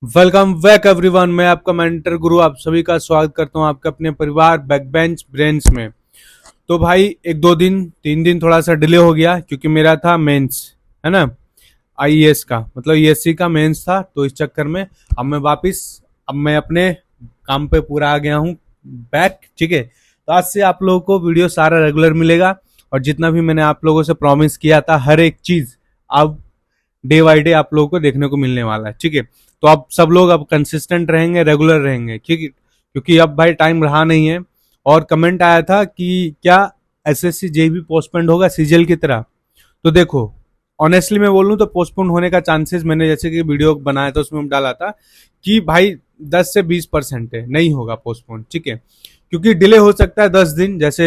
Welcome back everyone. मैं आपका mentor गुरु आप सभी का स्वागत करता हूं आपके अपने परिवार बैकबेंच ब्रेन्स में। तो भाई एक दो दिन 3 दिन थोड़ा सा डिले हो गया क्योंकि मेरा था मेंस, है ना, आईएएस का मतलब ईएससी का मेंस था। तो इस चक्कर में अब मैं अपने काम पे पूरा आ गया हूँ बैक। ठीक है, तो आज से आप लोगों को वीडियो सारा रेगुलर मिलेगा और जितना भी मैंने आप लोगों से प्रॉमिस किया था हर एक चीज अब डे बाई डे आप लोगों को देखने को मिलने वाला है। ठीक है, तो आप सब लोग अब कंसिस्टेंट रहेंगे, रेगुलर रहेंगे, ठीक है, क्योंकि अब भाई टाइम रहा नहीं है। और कमेंट आया था कि क्या एसएससी जेईई पोस्टपोन्ड होगा सीजीएल की तरह। तो देखो, ऑनेस्टली मैं बोलूं तो पोस्टपोन होने का चांसेस, मैंने जैसे कि वीडियो बनाया था उसमें डाला था कि भाई 10 से 20% है, नहीं होगा पोस्टपोन। ठीक है, क्योंकि डिले हो सकता है 10 दिन, जैसे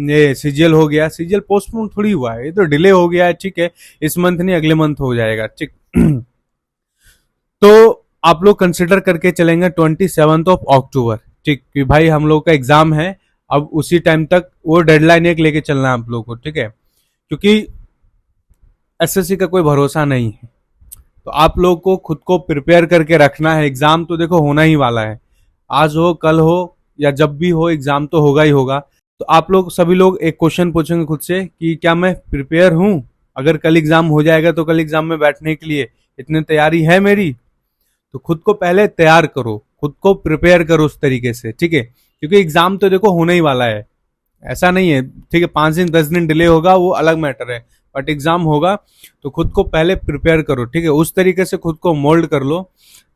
ये सीजीएल हो गया, सीजीएल पोस्टपोन थोड़ी हुआ है, ये तो डिले हो गया है। ठीक है, इस मंथ नहीं अगले मंथ हो जाएगा। ठीक तो आप लोग कंसिडर करके चलेंगे 27 अक्टूबर। ठीक, कि भाई हम लोग का एग्जाम है, अब उसी टाइम तक वो डेडलाइन एक लेके चलना है आप लोग को। ठीक है, क्योंकि एसएससी का कोई भरोसा नहीं है, तो आप लोग को खुद को प्रिपेयर करके रखना है। एग्जाम तो देखो होना ही वाला है, आज हो कल हो या जब भी हो, एग्जाम तो होगा ही होगा। तो आप लोग सभी लोग एक क्वेश्चन पूछेंगे खुद से कि क्या मैं प्रिपेयर हूं, अगर कल एग्जाम हो जाएगा तो कल एग्जाम में बैठने के लिए इतनी तैयारी है मेरी। तो खुद को पहले तैयार करो, खुद को प्रिपेयर करो उस तरीके से। ठीक है, क्योंकि एग्जाम तो देखो होने ही वाला है, ऐसा नहीं है। ठीक है, 5 दिन 10 दिन डिले होगा वो अलग मैटर है, बट एग्जाम होगा। तो खुद को पहले प्रिपेयर करो। ठीक है, उस तरीके से खुद को मोल्ड कर लो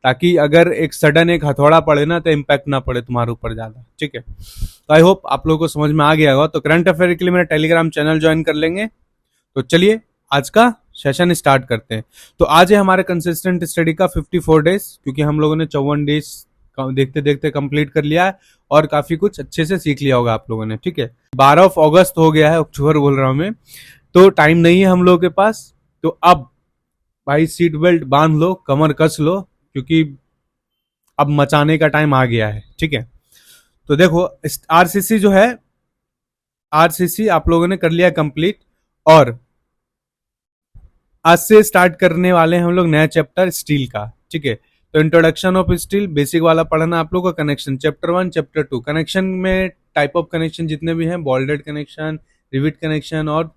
ताकि अगर एक सडन एक हथौड़ा पड़े ना तो इम्पैक्ट ना पड़े तुम्हारे ऊपर ज्यादा। ठीक है, तो आई होप आप लोगों को समझ में आ गया होगा। तो करंट अफेयर के लिए मेरा टेलीग्राम चैनल ज्वाइन कर लेंगे। तो चलिए आज का सेशन स्टार्ट करते हैं। तो आज है हमारे कंसिस्टेंट स्टडी का 54 डेज, क्योंकि हम लोगों ने 54 डेज देखते देखते कंप्लीट कर लिया है और काफी कुछ अच्छे से सीख लिया होगा आप लोगों ने। ठीक है, 12 अगस्त हो गया है, अक्टूबर बोल रहा हूं मैं, तो टाइम नहीं है हम लोगों के पास। तो अब भाई सीट बेल्ट बांध लो, कमर कस लो, क्योंकि अब मचाने का टाइम आ गया है। ठीक है, तो देखो आरसीसी जो है, आरसीसी आप लोगों ने कर लिया कंप्लीट और आज से स्टार्ट करने वाले हैं हम लोग नया चैप्टर स्टील का। ठीक है, तो इंट्रोडक्शन ऑफ स्टील बेसिक वाला पढ़ना आप लोग का। कनेक्शन चैप्टर 1 चैप्टर 2, कनेक्शन में टाइप ऑफ कनेक्शन जितने भी हैं, बोल्डेड कनेक्शन, रिविट कनेक्शन और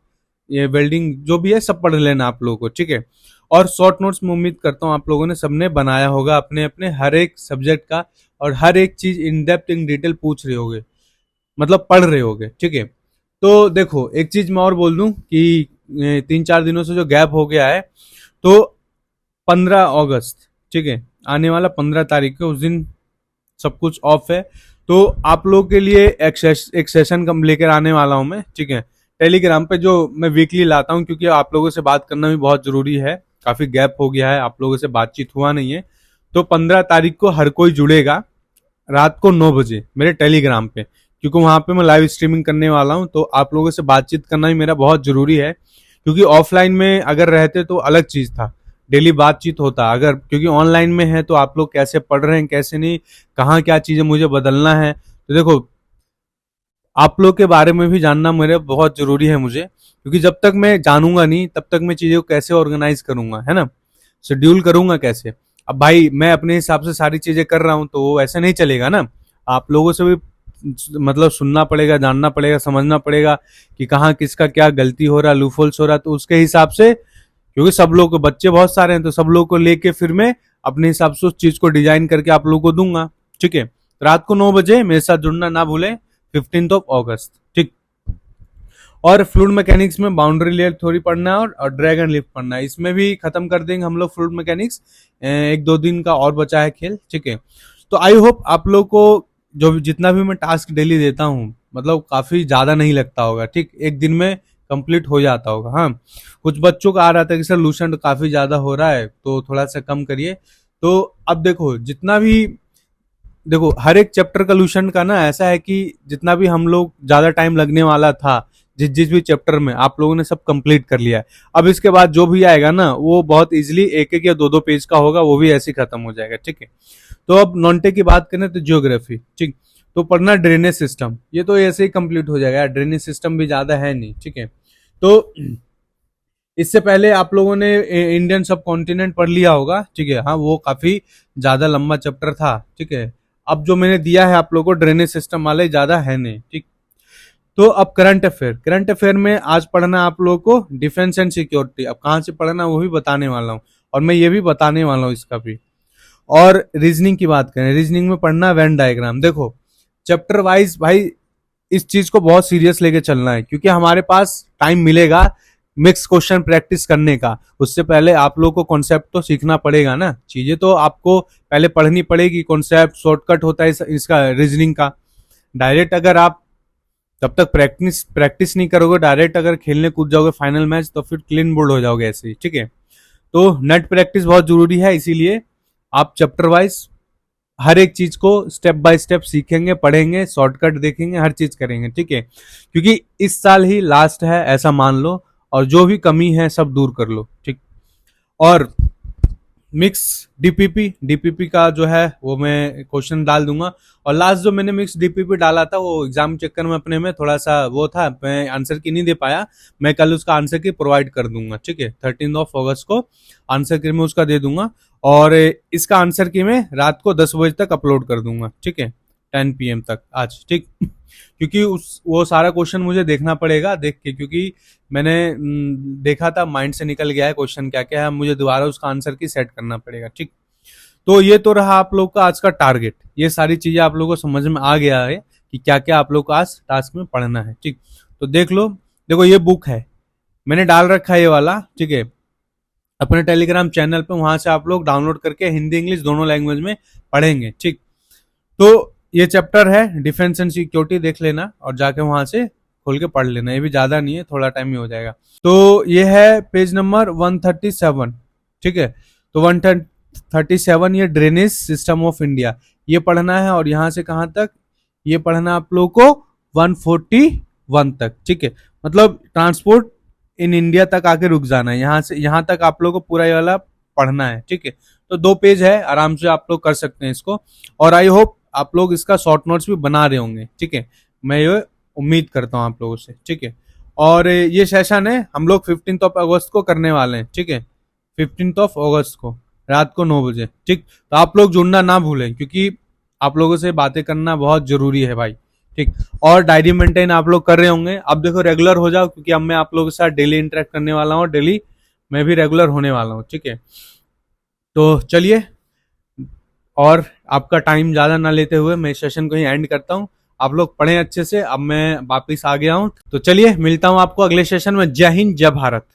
ये वेल्डिंग जो भी है सब पढ़ लेना आप लोगों को। ठीक है, और शॉर्ट नोट्स में उम्मीद करता हूँ आप लोगों ने सबने बनाया होगा अपने अपने हर एक सब्जेक्ट का, और हर एक चीज इन डेप्थ इन डिटेल पूछ रहे होगे, मतलब पढ़ रहे होगे। ठीक है, तो देखो एक चीज मैं और बोल दूं कि 3-4 दिनों से जो गैप हो गया है, तो 15 अगस्त, ठीक है, आने वाला 15 तारीख को, उस दिन सब कुछ ऑफ है। तो आप लोगों के लिए एक सेशन कम लेकर आने वाला हूं मैं। ठीक है, टेलीग्राम पे जो मैं वीकली लाता हूं, क्योंकि आप लोगों से बात करना भी बहुत जरूरी है, काफी गैप हो गया है, आप लोगों से बातचीत हुआ नहीं है। तो 15 तारीख को हर कोई जुड़ेगा रात को 9 बजे मेरे टेलीग्राम पे, क्योंकि वहां पे मैं लाइव स्ट्रीमिंग करने वाला हूं। तो आप लोगों से बातचीत करना भी मेरा बहुत जरूरी है, क्योंकि ऑफलाइन में अगर रहते तो अलग चीज था, डेली बातचीत होता। अगर क्योंकि ऑनलाइन में है तो आप लोग कैसे पढ़ रहे हैं कैसे नहीं, कहाँ क्या चीजें मुझे बदलना है, तो देखो आप लोग के बारे में भी जानना मेरे बहुत जरूरी है मुझे, क्योंकि जब तक मैं जानूंगा नहीं तब तक मैं चीजें को कैसे ऑर्गेनाइज करूंगा, है ना, शेड्यूल करूंगा कैसे। अब भाई मैं अपने हिसाब से सारी चीजें कर रहा हूं तो वो ऐसे नहीं चलेगा ना, आप लोगों से भी मतलब सुनना पड़ेगा, जानना पड़ेगा, समझना पड़ेगा कि कहाँ किसका क्या गलती हो रहा है, लूफोल्स हो रहा है, तो उसके हिसाब से, क्योंकि सब लोग को बच्चे बहुत सारे हैं तो सब लोग को लेके फिर मैं अपने हिसाब से उस चीज को डिजाइन करके आप लोगों को दूंगा। ठीक है, रात को 9 बजे मेरे साथ जुड़ना ना भूलें, 15 अगस्त। ठीक, और फ्लूइड मैकेनिक्स में बाउंड्री लेयर थ्योरी पढ़ना है और ड्रैगन लिफ्ट पढ़ना है, इसमें भी खत्म कर देंगे हम लोग फ्लूइड मैकेनिक्स। 1-2 दिन का और बचा है खेल। ठीक है, तो आई होप आप लोग को जो जितना भी मैं टास्क डेली देता हूँ, मतलब काफी ज्यादा नहीं लगता होगा। ठीक, एक दिन में कंप्लीट हो जाता होगा। हाँ, कुछ बच्चों का आ रहा था कि सर लूसेंट काफी ज्यादा हो रहा है तो थोड़ा सा कम करिए। तो अब देखो जितना भी, देखो हर एक चैप्टर का लूसेंट का ना ऐसा है कि जितना भी हम लोग ज्यादा टाइम लगने वाला था जिस जिस भी चैप्टर में, आप लोगों ने सब कंप्लीट कर लिया है। अब इसके बाद जो भी आएगा ना वो बहुत इजीली एक एक या दो दो पेज का होगा, वो भी ऐसे ही खत्म हो जाएगा। ठीक है, तो अब नॉनटेक की बात करें तो जियोग्राफी, ठीक, तो पढ़ना ड्रेनेज सिस्टम, ये तो ऐसे ही कंप्लीट हो जाएगा, ड्रेनेज सिस्टम भी ज्यादा है नहीं। ठीक है, तो इससे पहले आप लोगों ने इंडियन सब कॉन्टिनेंट पढ़ लिया होगा, ठीक है। हाँ, वो काफी ज्यादा लंबा चैप्टर था, ठीक है। अब जो मैंने दिया है आप लोगों को ड्रेनेज सिस्टम वाले, ज्यादा है नहीं, ठीक। तो अब करंट अफेयर में आज पढ़ना आप लोगों को डिफेंस एंड सिक्योरिटी। अब कहाँ से पढ़ना वो भी बताने वाला हूँ, और मैं ये भी बताने वाला हूँ इसका भी। और रीजनिंग की बात करें, रीजनिंग में पढ़ना वेन डायग्राम। देखो चैप्टर वाइज भाई इस चीज को बहुत सीरियस लेके चलना है, क्योंकि हमारे पास टाइम मिलेगा मिक्स क्वेश्चन प्रैक्टिस करने का। उससे पहले आप लोग को कॉन्सेप्ट तो सीखना पड़ेगा ना, चीजें तो आपको पहले पढ़नी पड़ेगी। कॉन्सेप्ट शॉर्टकट होता है इसका रीजनिंग का। डायरेक्ट अगर आप तब तक प्रैक्टिस नहीं करोगे, डायरेक्ट अगर खेलने कूद जाओगे फाइनल मैच, तो फिर क्लीन बोल्ड हो जाओगे ऐसे ही, ठीक है। तो नेट प्रैक्टिस बहुत जरूरी है, इसीलिए आप चैप्टर वाइज हर एक चीज को स्टेप बाय स्टेप सीखेंगे, पढ़ेंगे, शॉर्टकट देखेंगे, हर चीज करेंगे, ठीक है। क्योंकि इस साल ही लास्ट है ऐसा मान लो, और जो भी कमी है सब दूर कर लो, ठीक। और मिक्स डीपीपी का जो है वो मैं क्वेश्चन डाल दूंगा। और लास्ट जो मैंने मिक्स डीपीपी डाला था वो एग्जाम चक्कर में अपने में थोड़ा सा वो था, मैं आंसर की नहीं दे पाया। मैं कल उसका आंसर की प्रोवाइड कर दूंगा, ठीक है। 13 अगस्त को आंसर की मैं उसका दे दूंगा, और इसका आंसर की मैं रात को 10 बजे तक अपलोड कर दूंगा, ठीक है, 10 PM तक आज, ठीक। क्योंकि उस वो सारा क्वेश्चन मुझे देखना पड़ेगा देख के, क्योंकि मैंने देखा था, माइंड से निकल गया है क्वेश्चन क्या क्या है, मुझे दोबारा उसका आंसर की सेट करना पड़ेगा, ठीक। तो ये तो रहा आप लोग का आज का टारगेट। ये सारी चीजें आप लोगों को समझ में आ गया है कि क्या क्या आप लोग को आज टास्क में पढ़ना है, ठीक। तो देख लो, देखो ये बुक है मैंने डाल रखा है ये वाला, ठीक है, अपने टेलीग्राम चैनल पे। वहां से आप लोग डाउनलोड करके हिंदी इंग्लिश दोनों लैंग्वेज में पढ़ेंगे, ठीक। तो ये चैप्टर है डिफेंस एंड सिक्योरिटी, देख लेना और जाके वहां से खोल के पढ़ लेना। ये भी ज्यादा नहीं है, थोड़ा टाइम ही हो जाएगा। तो ये है पेज नंबर 137, ठीक है। तो 137 ये ड्रेनेज सिस्टम ऑफ इंडिया, ये पढ़ना है। और यहां से कहां तक, ये पढ़ना आप लोगों को 141 तक, ठीक है। मतलब ट्रांसपोर्ट इन इंडिया तक आके रुक जाना है, यहाँ से यहाँ तक आप लोगों को पूरा ये वाला पढ़ना है, ठीक है। तो 2 पेज है, आराम से आप लोग कर सकते हैं इसको। और आई होप आप लोग इसका शॉर्ट नोट्स भी बना रहे होंगे, ठीक है। मैं ये उम्मीद करता हूँ आप लोगों से, ठीक है। और ये सेशन है हम लोग 15 अगस्त को करने वाले हैं, ठीक है। 15 अगस्त को रात को 9 बजे, ठीक। तो आप लोग जुड़ना ना भूलें, क्योंकि आप लोगों से बातें करना बहुत जरूरी है भाई, ठीक। और डायरी मेंटेन आप लोग कर रहे होंगे। अब देखो रेगुलर हो जाओ, क्योंकि अब मैं आप लोगों के साथ डेली इंटरेक्ट करने वाला हूँ, डेली मैं भी रेगुलर होने वाला हूँ, ठीक है। तो चलिए, और आपका टाइम ज्यादा ना लेते हुए मैं सेशन को ही एंड करता हूँ। आप लोग पढ़ें अच्छे से। अब मैं वापिस आ गया हूँ, तो चलिए मिलता हूँ आपको अगले सेशन में। जय हिंद, जय भारत।